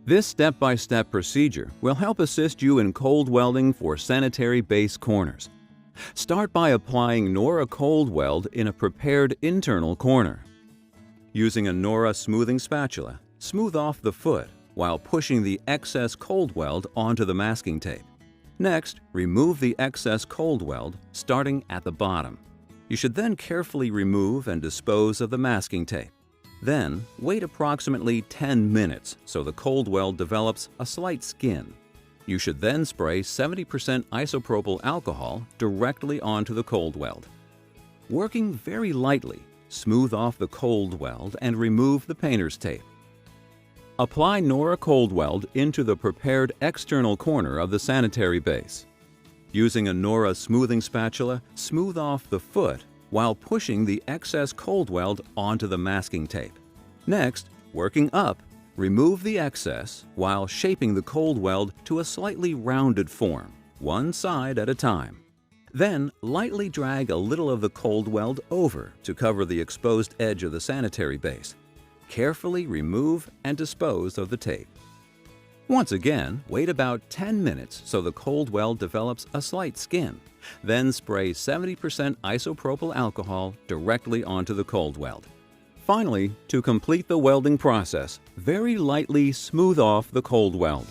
This step-by-step procedure will help assist you in cold welding for sanitary base corners. Start by applying Nora Cold Weld in a prepared internal corner. Using a Nora smoothing spatula, smooth off the foot while pushing the excess cold weld onto the masking tape. Next, remove the excess cold weld starting at the bottom. You should then carefully remove and dispose of the masking tape. Then, wait approximately 10 minutes so the cold weld develops a slight skin. You should then spray 70% isopropyl alcohol directly onto the cold weld. Working very lightly, smooth off the cold weld and remove the painter's tape. Apply Nora Cold Weld into the prepared external corner of the sanitary base. Using a Nora smoothing spatula, smooth off the foot while pushing the excess cold weld onto the masking tape. Next, working up, remove the excess while shaping the cold weld to a slightly rounded form, one side at a time. Then, lightly drag a little of the cold weld over to cover the exposed edge of the sanitary base. Carefully remove and dispose of the tape. Once again, wait about 10 minutes so the cold weld develops a slight skin. Then spray 70% isopropyl alcohol directly onto the cold weld. Finally, to complete the welding process, very lightly smooth off the cold weld.